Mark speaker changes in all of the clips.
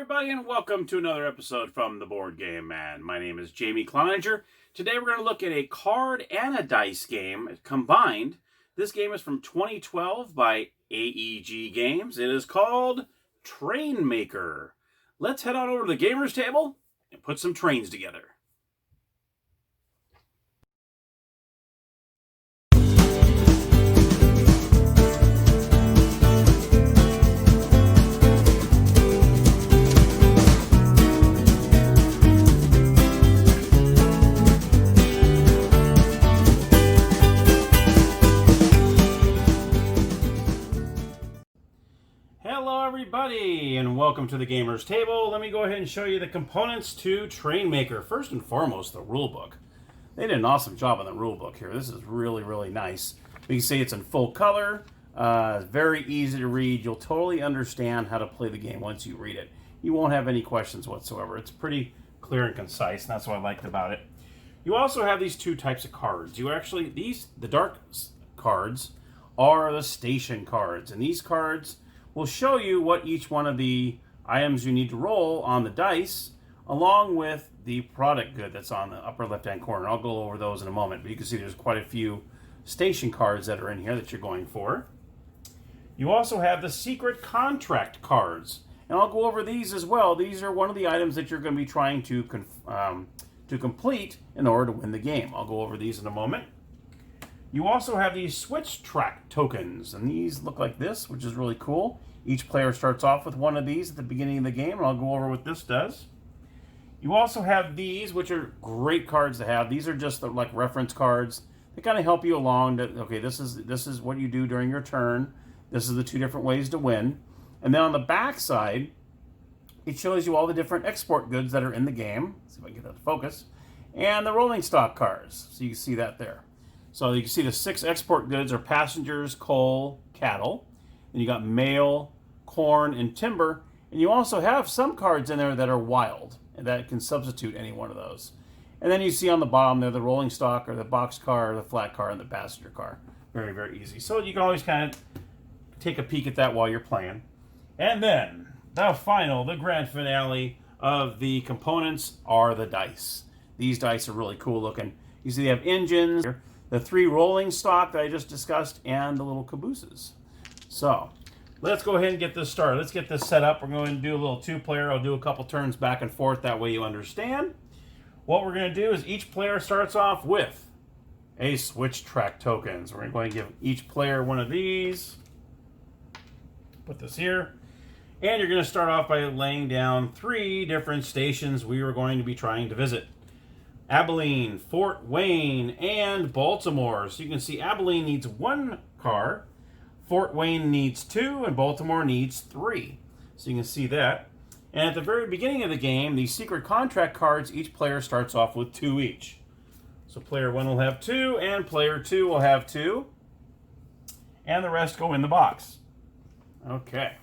Speaker 1: everybody, and welcome to another episode from the Board Game Man. My name is Jamie Cloninger. Today we're going to look at a card and a dice game combined. This game is from 2012 by AEG Games. It is called Trainmaker. Let's head on over to the gamer's table and put some trains together. Hello everybody, and welcome to the Gamer's Table. Let me go ahead and show you the components to Trainmaker. First and foremost, the rulebook. They did an awesome job on the rulebook here. This is really nice. You can see it's in full color. Very easy to read. You'll totally understand how to play the game once you read it. You won't have any questions whatsoever. It's pretty clear and concise, and that's what I liked about it. You also have these two types of cards. The dark cards are the station cards, and these cards will show you what each one of the items you need to roll on the dice, along with the product good that's on the upper left-hand corner. I'll go over those in a moment, but you can see there's quite a few station cards that are in here that you're going for. You also have the secret contract cards, and I'll go over these as well. These are one of the items that you're going to be trying to complete in order to win the game. I'll go over these in a moment. You also have these switch track tokens, and these look like this, which is really cool. Each player starts off with one of these at the beginning of the game, and I'll go over what this does. You also have these, which are great cards to have. These are just like reference cards. They kind of help you along. Okay, this is what you do during your turn. This is the two different ways to win. And then on the back side, it shows you all the different export goods that are in the game. Let's see if I can get that to focus. And the rolling stock cards. So you can see that there. So you can see the 6 export goods are passengers, coal, cattle. And you got mail, corn, and timber. And you also have some cards in there that are wild, and that can substitute any one of those. And then you see on the bottom there the rolling stock, or the box car, or the flat car, and the passenger car. Very easy. So you can always kind of take a peek at that while you're playing. And then the grand finale of the components are the dice. These dice are really cool looking. You see they have engines, the 3 rolling stock that I just discussed, and the little cabooses. So let's go ahead and get this started. Let's get this set up. We're going to do a little 2-player. I'll do a couple turns back and forth. That way you understand. What we're going to do is each player starts off with a switch track tokens. We're going to give each player one of these. Put this here. And you're going to start off by laying down 3 different stations we are going to be trying to visit. Abilene, Fort Wayne, and Baltimore. So you can see Abilene needs 1 car, Fort Wayne needs 2, and Baltimore needs 3. So you can see that. And at the very beginning of the game, these secret contract cards, each player starts off with 2 each. So player 1 will have 2, and player 2 will have 2. And the rest go in the box. Okay.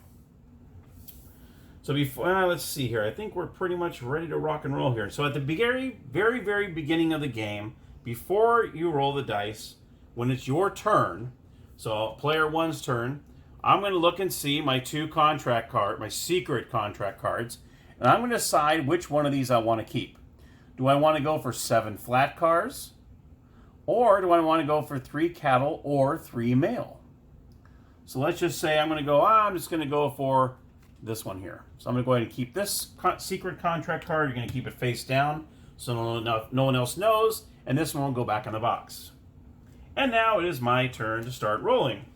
Speaker 1: So let's see here. I think we're pretty much ready to rock and roll here. So at the very beginning of the game, before you roll the dice, when it's your turn, so player 1's turn, I'm going to look and see my 2 my secret contract cards, and I'm going to decide which one of these I want to keep. Do I want to go for 7 flat cars, or do I want to go for 3 cattle or 3 mail? So let's just say I'm just going to go for this one here. So I'm going to go ahead and keep this secret contract card. You're going to keep it face down so no one else knows, and this one will go back in the box. And now it is my turn to start rolling.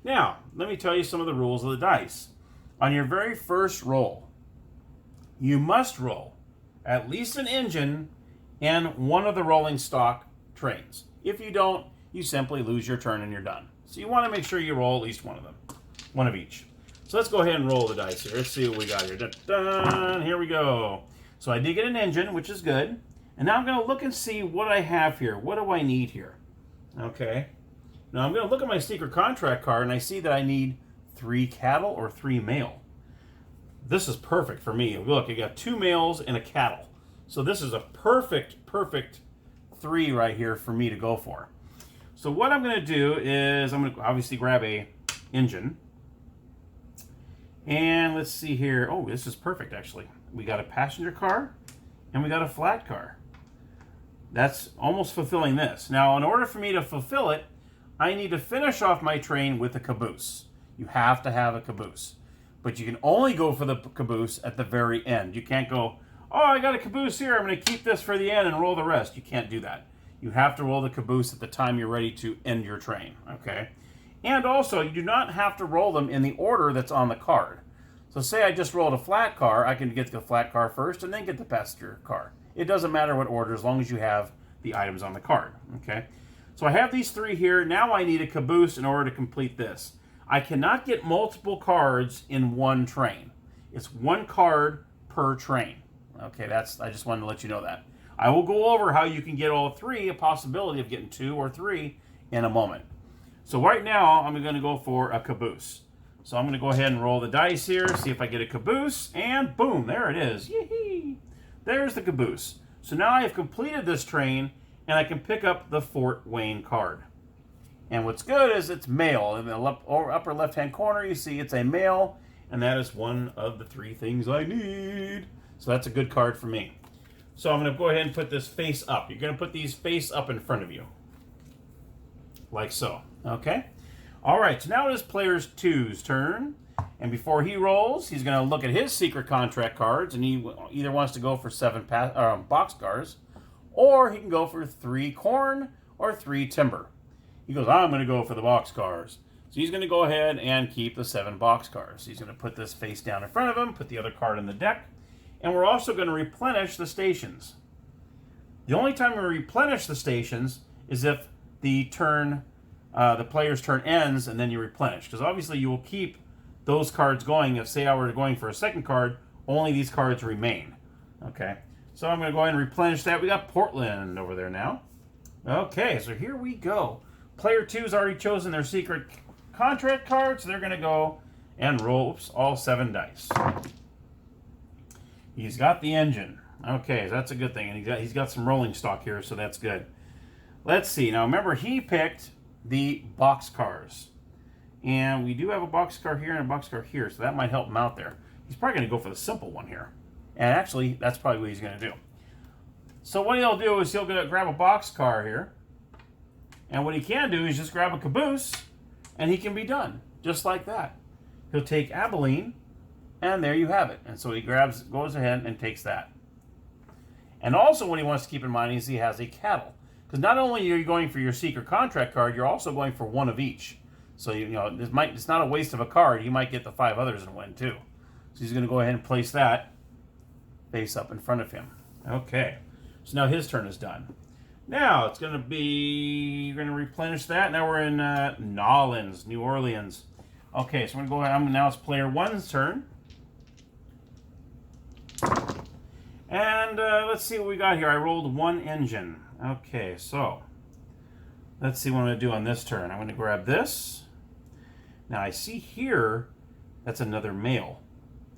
Speaker 1: Now, let me tell you some of the rules of the dice. On your very first roll, you must roll at least an engine and one of the rolling stock trains. If you don't, you simply lose your turn and you're done. So you want to make sure you roll at least one of them, one of each. So let's go ahead and roll the dice here. Let's see what we got here. Dun-dun, here we go. So I did get an engine, which is good. And now I'm going to look and see what I have here. What do I need here? Okay. Now I'm going to look at my secret contract card, and I see that I need 3 cattle or 3 mail. This is perfect for me. Look, I got 2 mails and a cattle. So this is a perfect 3 right here for me to go for. So what I'm going to do is I'm going to obviously grab a engine. And let's see here. Oh, this is perfect, actually. We got a passenger car, and we got a flat car. That's almost fulfilling this. Now, in order for me to fulfill it, I need to finish off my train with a caboose. You have to have a caboose. But you can only go for the caboose at the very end. You can't go, oh, I got a caboose here. I'm going to keep this for the end and roll the rest. You can't do that. You have to roll the caboose at the time you're ready to end your train, okay? And also, you do not have to roll them in the order that's on the card. So say I just rolled a flat car, I can get the flat car first and then get the passenger car. It doesn't matter what order as long as you have the items on the card, okay? So I have these 3 here. Now I need a caboose in order to complete this. I cannot get multiple cards in one train. It's 1 card per train. Okay, I just wanted to let you know that. I will go over how you can get all 3, a possibility of getting 2 or 3 in a moment. So right now, I'm going to go for a caboose. So I'm going to go ahead and roll the dice here, see if I get a caboose, and boom, there it is. Yee-hee! There's the caboose. So now I have completed this train, and I can pick up the Fort Wayne card. And what's good is it's mail. In the upper left-hand corner, you see it's a mail, and that is one of the 3 things I need. So that's a good card for me. So I'm going to go ahead and put this face up. You're going to put these face up in front of you. Like so. Okay? All right, so now it is player 2's turn. And before he rolls, he's going to look at his secret contract cards, and he either wants to go for 7 boxcars, or he can go for 3 corn or 3 timber. He goes, I'm going to go for the boxcars. So he's going to go ahead and keep the 7 boxcars. He's going to put this face down in front of him, put the other card in the deck, and we're also going to replenish the stations. The only time we replenish the stations is if the player's turn ends and then you replenish. Because obviously you will keep those cards going. If, say, I were going for a second card, only these cards remain. Okay, so I'm going to go ahead and replenish that. We got Portland over there now. Okay, so here we go. Player 2's already chosen their secret contract card, so they're going to go and roll all 7 dice. He's got the engine. Okay, so that's a good thing. And he's got some rolling stock here, so that's good. Let's see. Now, remember, he picked the boxcars. And we do have a boxcar here and a boxcar here, so that might help him out there. He's probably going to go for the simple one here. And actually, that's probably what he's going to do. So what he'll do is he'll grab a boxcar here. And what he can do is just grab a caboose, and he can be done. Just like that. He'll take Abilene, and there you have it. And so he goes ahead and takes that. And also what he wants to keep in mind is he has a cattle. Because not only are you going for your secret contract card, you're also going for 1 of each. So it's not a waste of a card. You might get the 5 others and win too. So he's going to go ahead and place that face up in front of him. Okay. So now his turn is done. Now it's going to be, you're going to replenish that. Now we're in Nolens, New Orleans. Okay, so I'm going to go ahead. Now it's player 1's turn. And let's see what we got here. I rolled 1 engine. Okay, so let's see what I'm going to do on this turn. I'm going to grab this. Now I see here, that's another mail.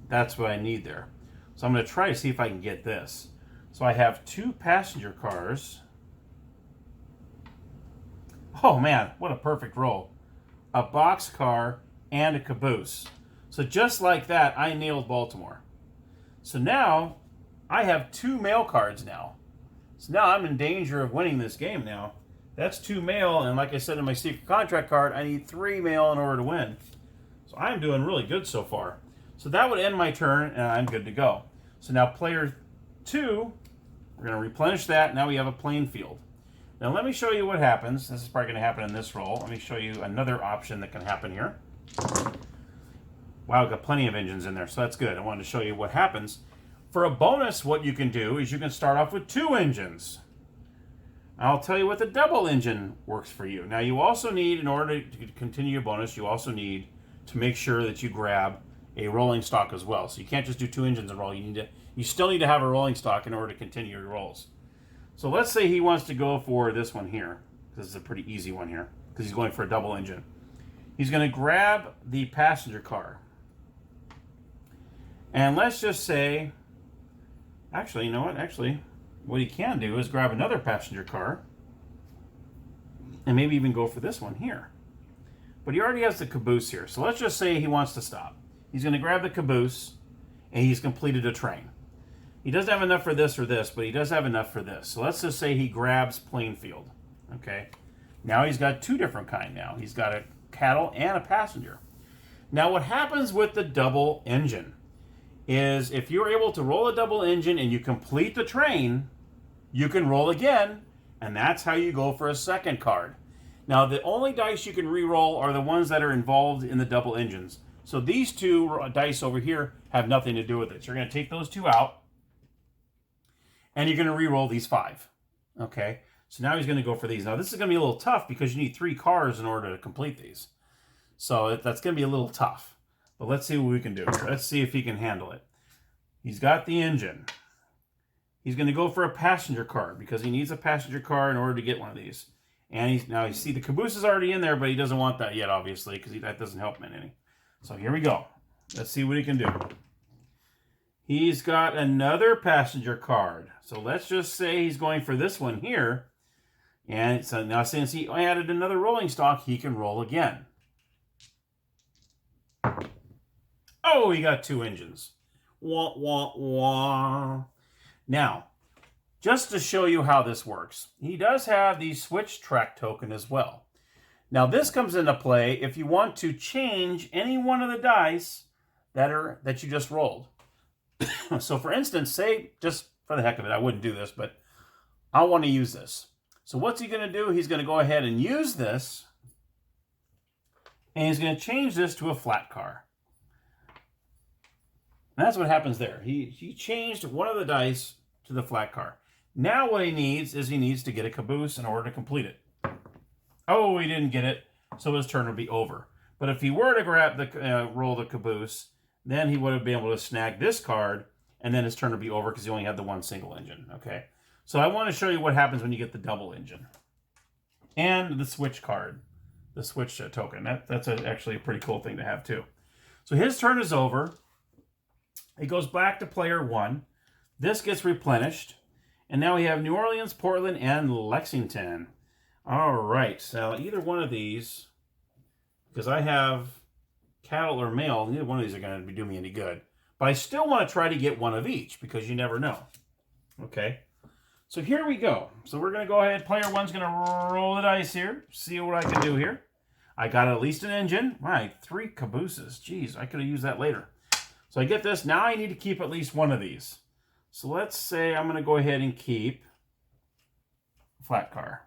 Speaker 1: That's what I need there. So I'm going to try to see if I can get this. So I have 2 passenger cars. Oh man, what a perfect roll. A boxcar and a caboose. So just like that, I nailed Baltimore. So now I have 2 mail cards now. So now I'm in danger of winning this game now. That's 2 mail, and like I said in my secret contract card, I need 3 mail in order to win. So I'm doing really good so far. So that would end my turn, and I'm good to go. So now player 2, we're going to replenish that. Now we have a plain field. Now let me show you what happens. This is probably going to happen in this roll. Let me show you another option that can happen here. Wow, I've got plenty of engines in there, so that's good. I wanted to show you what happens. For a bonus, what you can do is you can start off with 2 engines. I'll tell you what the double engine works for you. Now you also need, in order to continue your bonus, you also need to make sure that you grab a rolling stock as well. So you can't just do 2 engines and roll. You still need to have a rolling stock in order to continue your rolls. So let's say he wants to go for this one here. This is a pretty easy one here because he's going for a double engine. He's going to grab the passenger car. And let's just say, actually, you know what? Actually, what he can do is grab another passenger car and maybe even go for this one here. But he already has the caboose here. So let's just say he wants to stop. He's going to grab the caboose, and he's completed a train. He doesn't have enough for this or this, but he does have enough for this. So let's just say he grabs Plainfield. Okay. Now he's got two different kind now. He's got a cattle and a passenger. Now what happens with the double engine is if you're able to roll a double engine and you complete the train, you can roll again, and that's how you go for a second card. Now the only dice you can re-roll are the ones that are involved in the double engines. So these two dice over here have nothing to do with it. So you're going to take those two out, and you're going to re-roll these 5. Okay, so now he's going to go for these. Now this is going to be a little tough because you need 3 cars in order to complete these. So that's going to be a little tough. But let's see what we can do. Let's see if he can handle it. He's got the engine. He's going to go for a passenger car because he needs a passenger car in order to get one of these. And now you see the caboose is already in there, but he doesn't want that yet, obviously, because that doesn't help him any. So here we go. Let's see what he can do. He's got another passenger card. So let's just say he's going for this one here. And so now since he added another rolling stock, he can roll again. Oh, he got 2 engines. Wah, wah, wah. Now, just to show you how this works, he does have the switch track token as well. Now, this comes into play if you want to change any one of the dice that you just rolled. So for instance, say, just for the heck of it, I wouldn't do this, but I want to use this. So what's he going to do? He's going to go ahead and use this, and he's going to change this to a flat car. And that's what happens there. He changed one of the dice to the flat car. Now what he needs is to get a caboose in order to complete it. Oh, he didn't get it, so his turn would be over. But if he were to roll the caboose, then he would have been able to snag this card, and then his turn would be over because he only had the one single engine. Okay, so I want to show you what happens when you get the double engine. And the switch card, the switch token. That's actually a pretty cool thing to have too. So his turn is over. It goes back to player 1. This gets replenished. And now we have New Orleans, Portland, and Lexington. All right, so either one of these, because I have cattle or mail, neither one of these are going to do me any good. But I still want to try to get one of each because you never know. Okay, so here we go. So we're going to go ahead. Player 1's going to roll the dice here, see what I can do here. I got at least an engine. Right, 3 cabooses. Jeez, I could have used that later. So I get this. Now I need to keep at least one of these. So let's say I'm going to go ahead and keep flat car.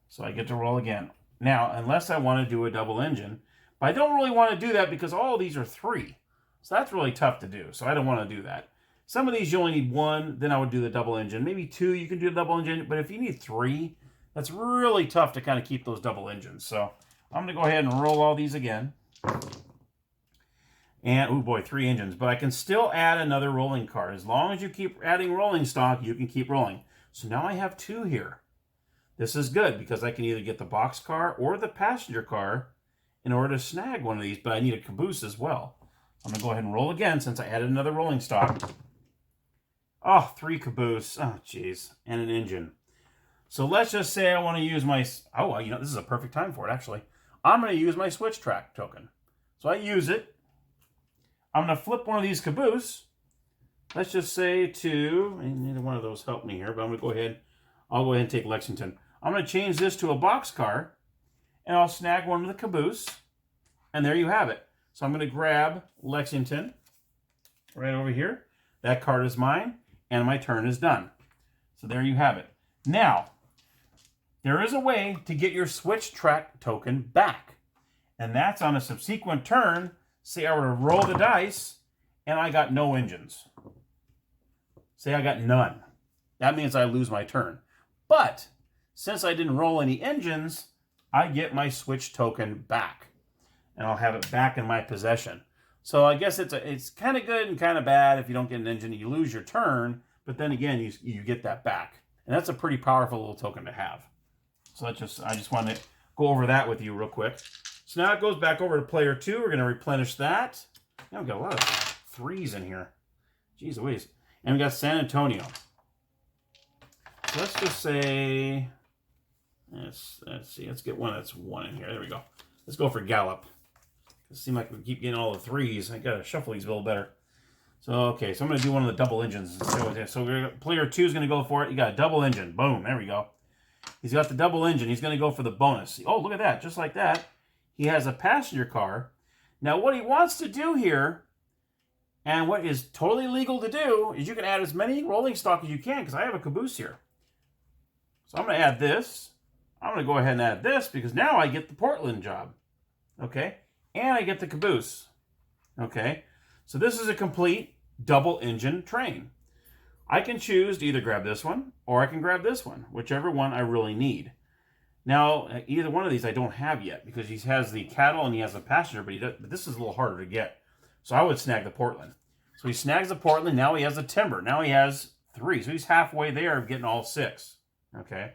Speaker 1: So I get to roll again. Now, unless I want to do a double engine, but I don't really want to do that because all of these are 3. So that's really tough to do. So I don't want to do that. Some of these you only need 1, then I would do the double engine. Maybe 2 you can do a double engine, but if you need 3, that's really tough to kind of keep those double engines. So I'm going to go ahead and roll all these again. And, oh boy, 3 engines. But I can still add another rolling card. As long as you keep adding rolling stock, you can keep rolling. So now I have 2 here. This is good because I can either get the box car or the passenger car in order to snag one of these, but I need a caboose as well. I'm going to go ahead and roll again since I added another rolling stock. Oh, 3 caboose. Oh, jeez. And an engine. So let's just say I want to use my... Oh, well, this is a perfect time for it, actually. I'm going to use my switch track token. So I use it. I'm going to flip one of these caboose. Let's just say to... And neither one of those helped me here, but I'm going to go ahead... I'll go ahead and take Lexington. I'm going to change this to a box car, and I'll snag one with the caboose, and there you have it. So I'm going to grab Lexington right over here. That card is mine, and my turn is done. So there you have it. Now, there is a way to get your switch track token back, and that's on a subsequent turn. Say I were to roll the dice, and I got no engines. Say I got none. That means I lose my turn. But since I didn't roll any engines, I get my switch token back. And I'll have it back in my possession. So I guess it's kind of good and kind of bad. If you don't get an engine, you lose your turn. But then again, you get that back. And that's a pretty powerful little token to have. So I just wanted to go over that with you real quick. So now it goes back over to player 2. We're going to replenish that. Now we've got a lot of 3s in here. Jeez Louise. And we got San Antonio. So let's just say, let's see, let's get one that's 1 in here. There we go. Let's go for Gallup. It seems like we keep getting all the 3s. I gotta shuffle these a little better. So, okay, so I'm gonna do one of the double engines. So player 2 is gonna go for it. You got a double engine. Boom, there we go. He's got the double engine. He's gonna go for the bonus. Oh, look at that, just like that. He has a passenger car. Now, what he wants to do here, and what is totally legal to do, is you can add as many rolling stock as you can, because I have a caboose here. So I'm gonna add this. I'm gonna go ahead and add this, because now I get the Portland job. Okay? And I get the caboose. Okay? So this is a complete double engine train. I can choose to either grab this one or I can grab this one, whichever one I really need. Now, either one of these I don't have yet because he has the cattle and he has a passenger, but this is a little harder to get. So I would snag the Portland. So he snags the Portland. Now he has the timber. Now he has 3. So he's halfway there of getting all 6. Okay?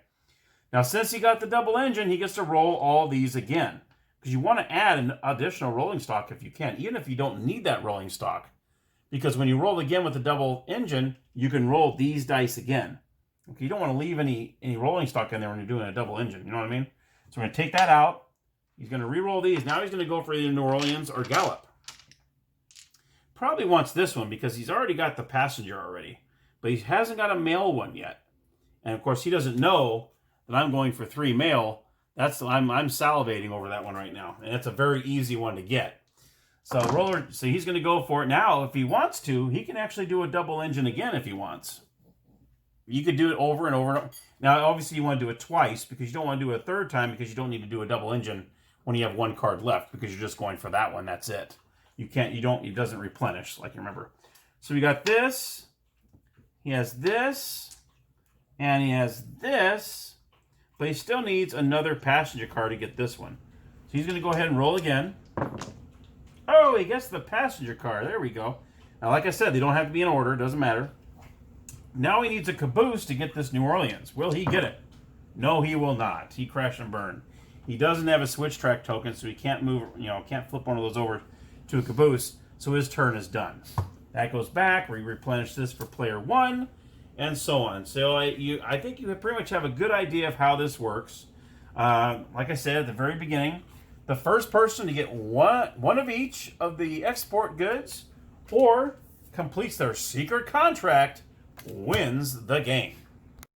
Speaker 1: Now, since he got the double engine, he gets to roll all these again. Because you want to add an additional rolling stock if you can, even if you don't need that rolling stock. Because when you roll again with the double engine, you can roll these dice again. Okay, you don't want to leave any rolling stock in there when you're doing a double engine. You know what I mean? So we're going to take that out. He's going to re-roll these. Now he's going to go for either New Orleans or Gallup. Probably wants this one because he's already got the passenger already. But he hasn't got a mail one yet. And of course, he doesn't know that I'm going for 3 mail. I'm salivating over that one right now, and it's a very easy one to get. So he's going to go for it now. If he wants to, he can actually do a double engine again if he wants. You could do it over and over and over. Now, obviously, you want to do it twice because you don't want to do it a third time because you don't need to do a double engine when you have 1 card left because you're just going for that one. That's it. It doesn't replenish, like you remember. So we got this. He has this, and he has this. But he still needs another passenger car to get this one. So he's going to go ahead and roll again. Oh, he gets the passenger car. There we go. Now, like I said, they don't have to be in order. It doesn't matter. Now he needs a caboose to get this New Orleans. Will he get it? No, he will not. He crashed and burned. He doesn't have a switch track token, so he can't move, can't flip one of those over to a caboose. So his turn is done. That goes back. We replenish this for player 1. And so on. So I think you pretty much have a good idea of how this works. Like I said at the very beginning, the first person to get one of each of the export goods or completes their secret contract wins the game.